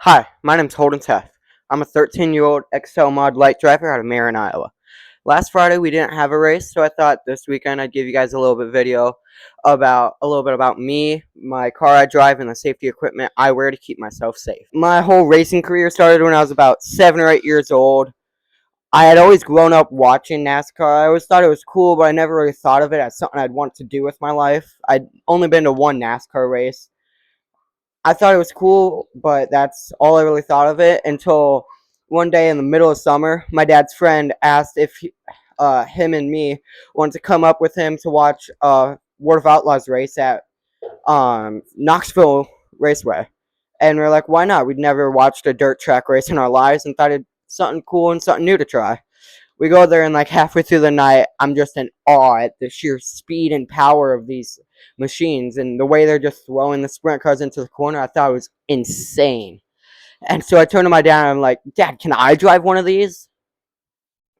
Hi, my name's Holden Teff. I'm a 13-year-old XL mod light driver out of Marion, Iowa. Last Friday we didn't have a race, so I thought this weekend I'd give you guys a little bit of video about me, my car I drive, and the safety equipment I wear to keep myself safe. My whole racing career started when I was about 7 or 8 years old. I had always grown up watching NASCAR. I always thought it was cool, but I never really thought of it as something I'd want to do with my life. I'd only been to one NASCAR race. I thought it was cool, but that's all I really thought of it until one day in the middle of summer, my dad's friend asked if him and me wanted to come up with him to watch World of Outlaws race at Knoxville Raceway. And we're like, why not? We'd never watched a dirt track race in our lives and thought it'd something cool and something new to try. We go there, and like halfway through the night, I'm just in awe at the sheer speed and power of these machines and the way they're just throwing the sprint cars into the corner. I thought it was insane. And so I turned to my dad and I'm like, Dad, can I drive one of these?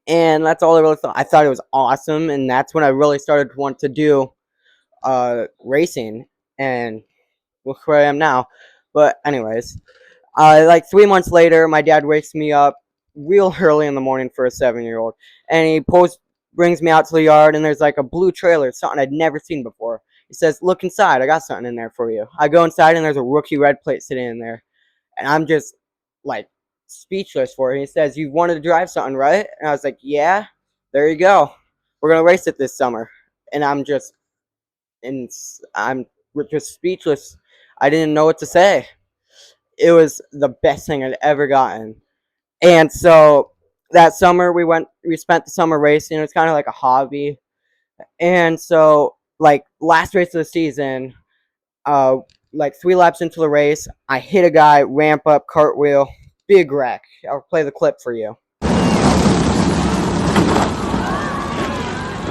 And that's all I really thought. I thought it was awesome, and that's when I really started to want to do racing, and look where I am now. But anyways, like 3 months later, my dad wakes me up real early in the morning for a 7-year-old, and he brings me out to the yard, and there's like a blue trailer, something I'd never seen before. He says, "Look inside. I got something in there for you." I go inside, and there's a rookie red plate sitting in there, and I'm just like speechless for it. He says, "You wanted to drive something, right?" And I was like, "Yeah." There you go. We're gonna race it this summer, and and I'm just speechless. I didn't know what to say. It was the best thing I'd ever gotten. And so that summer we spent the summer racing. It was kind of like a hobby. And so like last race of the season, uh like 3 laps into the race, I hit a guy, ramp up, cartwheel, big wreck. I'll play the clip for you.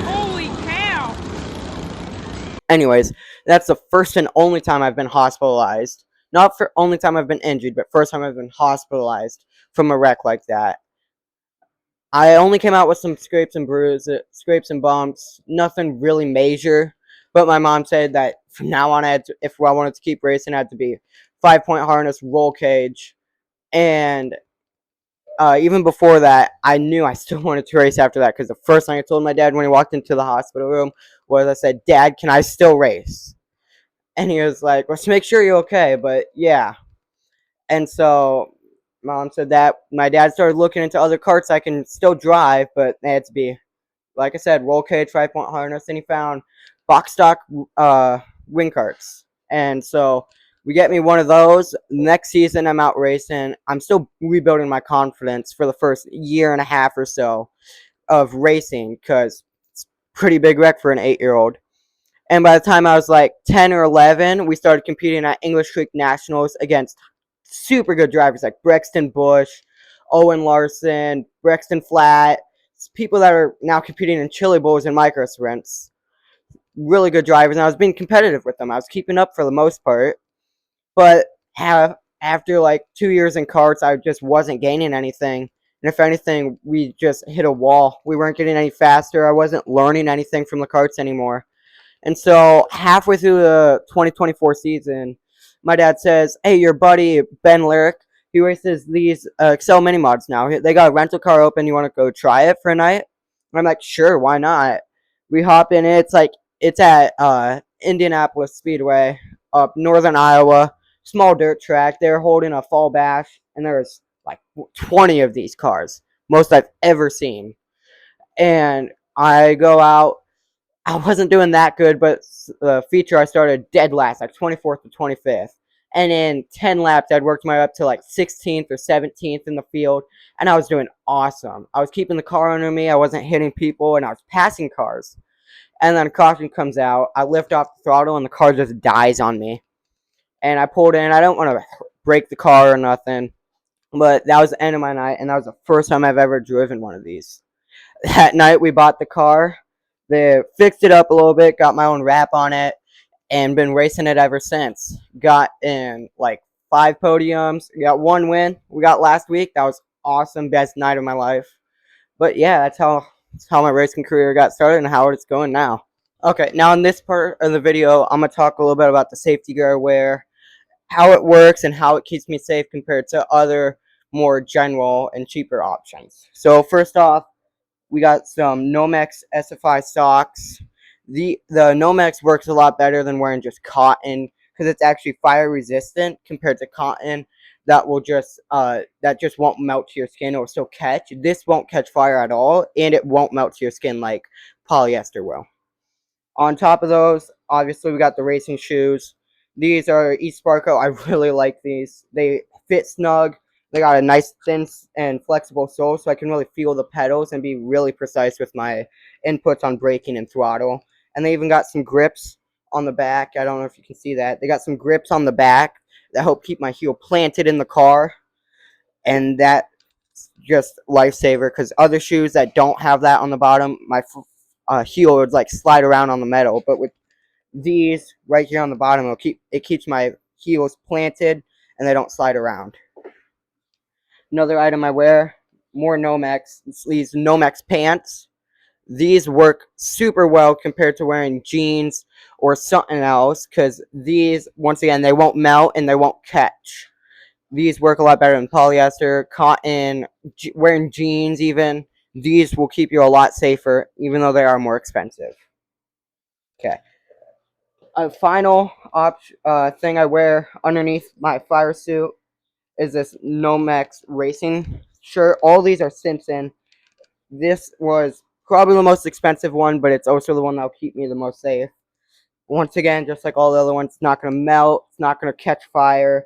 Holy cow! Anyways, that's the first and only time I've been hospitalized. Not for only time I've been injured, but first time I've been hospitalized from a wreck like that. I only came out with some scrapes and bruises, scrapes and bumps, nothing really major. But my mom said that from now on, if I wanted to keep racing, it had to be 5-point harness, roll cage, and even before that, I knew I still wanted to race after that because the first thing I told my dad when he walked into the hospital room was, I said, "Dad, can I still race?" And he was like, "Let's make sure you're okay." But yeah, and so mom said that my dad started looking into other carts I can still drive, but they had to be, like I said, roll cage, 5-point harness, and he found box stock wing carts. And so we get me one of those. Next season, I'm out racing. I'm still rebuilding my confidence for the first year and a half or so of racing because it's a pretty big wreck for an 8-year-old. And by the time I was like 10 or 11, we started competing at English Creek Nationals against super good drivers like Brexton Bush, Owen Larson, Brexton Flat, people that are now competing in Chili Bowls and micro sprints. Really good drivers, and I was being competitive with them. I was keeping up for the most part, but after like 2 years in karts, I just wasn't gaining anything. And if anything, we just hit a wall. We weren't getting any faster. I wasn't learning anything from the karts anymore. And so halfway through the 2024 season, my dad says, "Hey, your buddy Ben Lyric, he races these Excel mini mods now. They got a rental car open. You want to go try it for a night?" And I'm like, "Sure, why not?" We hop in it. It's at Indianapolis Speedway, up northern Iowa, small dirt track. They're holding a fall bash, and there's like 20 of these cars, most I've ever seen. And I go out. I wasn't doing that good, but the feature I started dead last, like 24th to 25th. And in 10 laps, I'd worked my way up to like 16th or 17th in the field, and I was doing awesome. I was keeping the car under me, I wasn't hitting people, and I was passing cars. And then caution comes out, I lift off the throttle, and the car just dies on me. And I pulled in. I don't want to break the car or nothing, but that was the end of my night, and that was the first time I've ever driven one of these. That night, we bought the car. They fixed it up a little bit, got my own wrap on it, and been racing it ever since. Got in like 5 podiums. Got 1 win. We got last week. That was awesome. Best night of my life. But yeah, that's how my racing career got started and how it's going now. Okay, now in this part of the video, I'm going to talk a little bit about the safety gear I wear, how it works and how it keeps me safe compared to other more general and cheaper options. So first off, we got some Nomex SFI socks. The Nomex works a lot better than wearing just cotton because it's actually fire resistant compared to cotton that just won't melt to your skin or still catch. This won't catch fire at all, and it won't melt to your skin like polyester will. On top of those, obviously we got the racing shoes. These are eSparko. I really like these. They fit snug. They got a nice thin and flexible sole, so I can really feel the pedals and be really precise with my inputs on braking and throttle. And they even got some grips on the back. I don't know if you can see that. They got some grips on the back that help keep my heel planted in the car, and that's just lifesaver because other shoes that don't have that on the bottom, my heel would like slide around on the metal, but with these right here on the bottom, it keeps my heels planted and they don't slide around. Another item I wear, more Nomex. It's these Nomex pants. These work super well compared to wearing jeans or something else because these, once again, they won't melt and they won't catch. These work a lot better than polyester, cotton, wearing jeans even. These will keep you a lot safer even though they are more expensive. Okay. A final thing I wear underneath my fire suit is this Nomex racing shirt. All these are Simpson. This was probably the most expensive one, but it's also the one that'll keep me the most safe. Once again, just like all the other ones, it's not going to melt, it's not going to catch fire,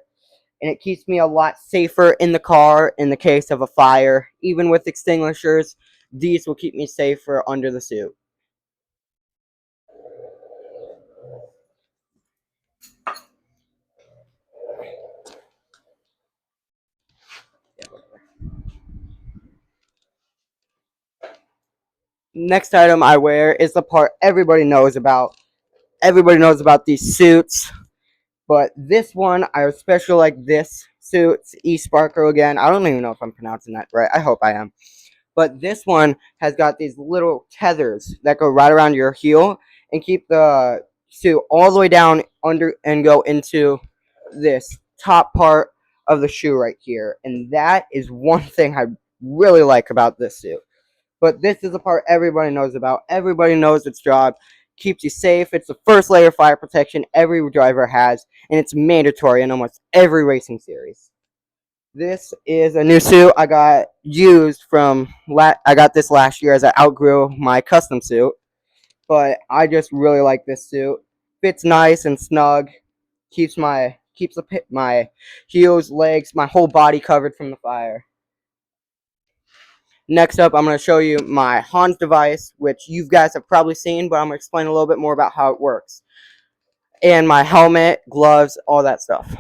and it keeps me a lot safer in the car in the case of a fire. Even with extinguishers, these will keep me safer under the suit. Next item I wear is the part everybody knows about. Everybody knows about these suits, but this one, I especially like this suit. It's eSparko again. I don't even know if I'm pronouncing that right. I hope I am. But this one has got these little tethers that go right around your heel and keep the suit all the way down under and go into this top part of the shoe right here. And that is one thing I really like about this suit. But this is the part everybody knows about. Everybody knows its job. Keeps you safe. It's the first layer of fire protection every driver has, and it's mandatory in almost every racing series. This is a new suit I got used from. I got this last year as I outgrew my custom suit, but I just really like this suit. Fits nice and snug. My heels, legs, my whole body covered from the fire. Next up, I'm going to show you my Hans device, which you guys have probably seen, but I'm going to explain a little bit more about how it works. And my helmet, gloves, all that stuff.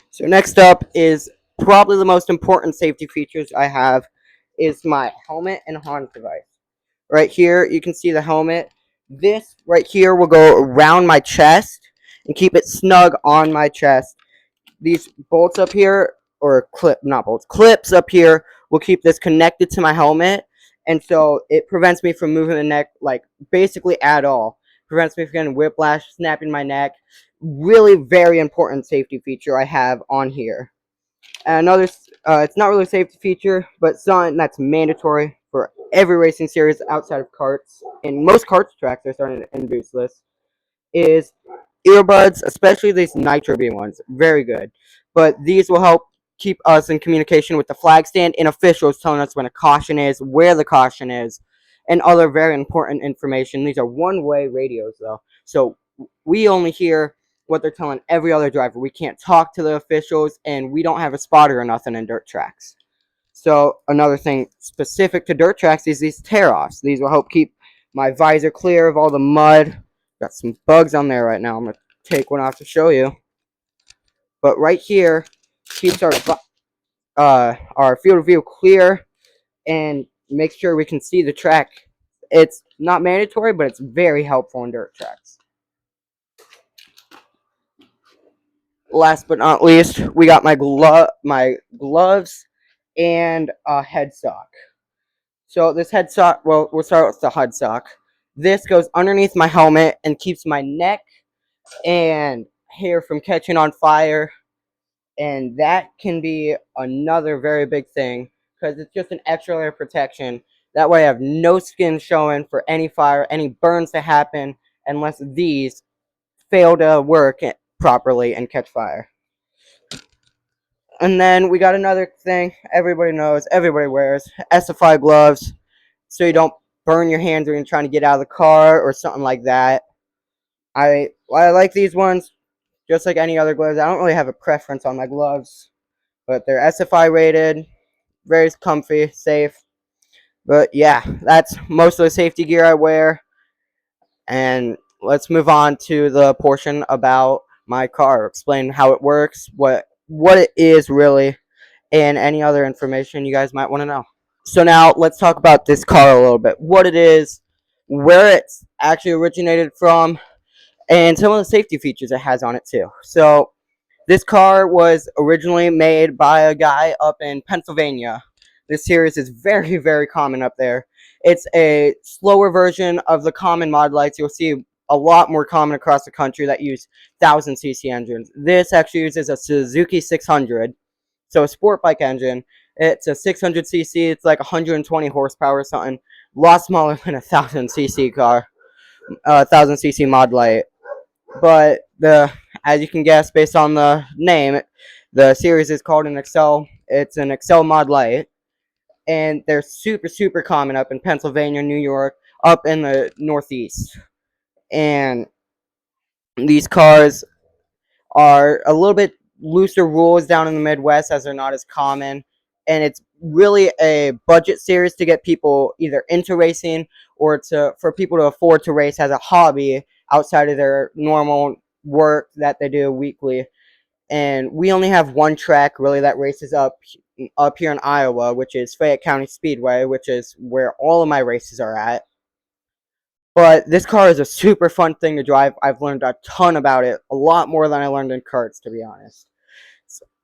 So next up is probably the most important safety features I have is my helmet and Hans device. Right here, you can see the helmet. This right here will go around my chest and keep it snug on my chest. These bolts up here, or clips up here will keep this connected to my helmet, and so it prevents me from moving the neck like basically at all. Prevents me from getting whiplash, snapping my neck. Really very important safety feature I have on here. And another, it's not really a safety feature, but something that's mandatory for every racing series outside of karts, and most karts tracks are starting to introduce this, is earbuds, especially these Nitro Beam ones. Very good. But these will help keep us in communication with the flag stand and officials telling us when a caution is, where the caution is, and other very important information. These are one-way radios, though. So we only hear what they're telling every other driver. We can't talk to the officials, and we don't have a spotter or nothing in dirt tracks. So another thing specific to dirt tracks is these tear-offs. These will help keep my visor clear of all the mud. Got some bugs on there right now. I'm going to take one off to show you. But right here keeps our field of view clear and makes sure we can see the track. It's not mandatory, but it's very helpful in dirt tracks. Last but not least, we got my gloves and a head sock. So this head sock, well, we'll start with the head sock. This goes underneath my helmet and keeps my neck and hair from catching on fire. and that can be another very big thing because it's just an extra layer of protection. That way I have no skin showing for any fire, any burns to happen unless these fail to work properly and catch fire. And then we got another thing everybody knows, everybody wears SFI gloves, so you don't burn your hands when you're trying to get out of the car or something like that. I like these ones just like any other gloves. I don't really have a preference on my gloves, but they're SFI rated, very comfy, safe. But yeah, that's most of the safety gear I wear. And let's move on to the portion about my car. Explain how it works, what it is really, and any other information you guys might want to know. So now let's talk about this car a little bit. What it is, where it's actually originated from, and some of the safety features it has on it too. So this car was originally made by a guy up in Pennsylvania. This series is very, very common up there. It's a slower version of the common mod lights. You'll see a lot more common across the country that use 1000cc engines. This actually uses a Suzuki 600, so a sport bike engine. It's a 600cc. It's like 120 horsepower or something. A lot smaller than a 1000cc car, 1000cc mod light. But as you can guess based on the name, the series is called an Excel. It's an Excel mod light, and they're super, super common up in Pennsylvania, New York, up in the Northeast. And these cars are a little bit looser rules down in the Midwest as they're not as common. And it's really a budget series to get people either into racing or for people to afford to race as a hobby outside of their normal work that they do weekly. And we only have one track really that races up here in Iowa, which is Fayette County Speedway, which is where all of my races are at. But this car is a super fun thing to drive. I've learned a ton about it, a lot more than I learned in karts, to be honest.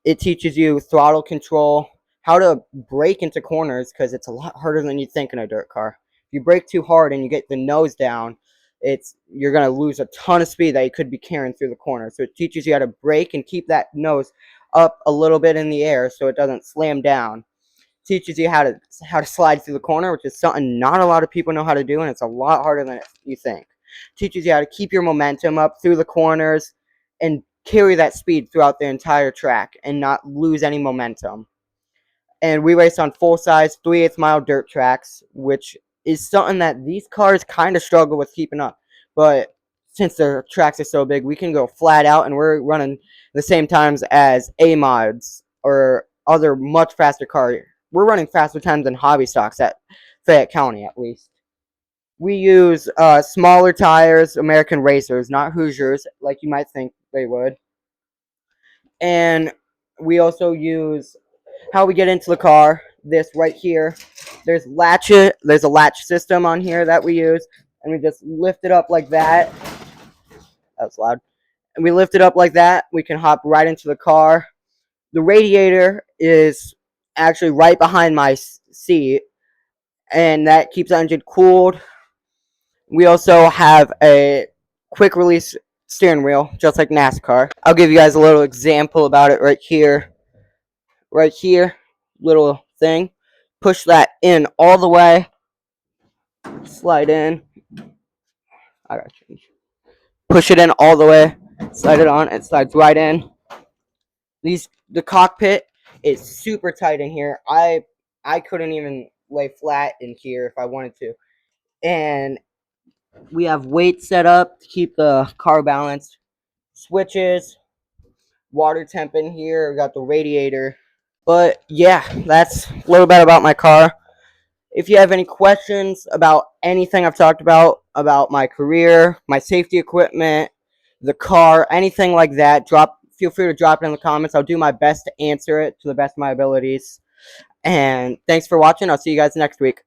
It teaches you throttle control, how to brake into corners, because it's a lot harder than you think in a dirt car. If you brake too hard and you get the nose down, you're going to lose a ton of speed that you could be carrying through the corner. So it teaches you how to brake and keep that nose up a little bit in the air so it doesn't slam down. Teaches you how to slide through the corner, which is something not a lot of people know how to do, and it's a lot harder than you think. Teaches you how to keep your momentum up through the corners and carry that speed throughout the entire track and not lose any momentum. And we race on full-size 3/8 mile dirt tracks, which is something that these cars kind of struggle with keeping up. But since their tracks are so big, we can go flat out, and we're running the same times as A mods or other much faster cars. We're running faster times than hobby stocks at Fayette County, at least. We use smaller tires, American racers, not Hoosiers, like you might think they would. And we also use how we get into the car. This right here, there's a latch system on here that we use, and we just lift it up like that. That's loud. And we lift it up like that. We can hop right into the car. The radiator is actually right behind my seat, and that keeps the engine cooled. We also have a quick release steering wheel, just like NASCAR. I'll give you guys a little example about it right here. Right here, little thing. Push that in all the way. Slide in. I gotta change. Push it in all the way. Slide it on. It slides right in. The cockpit is super tight in here. I couldn't even lay flat in here if I wanted to. And we have weights set up to keep the car balanced. Switches, water temp in here. We got the radiator. But yeah, that's a little bit about my car. If you have any questions about anything I've talked about my career, my safety equipment, the car, anything like that, feel free to drop it in the comments. I'll do my best to answer it to the best of my abilities. And thanks for watching. I'll see you guys next week.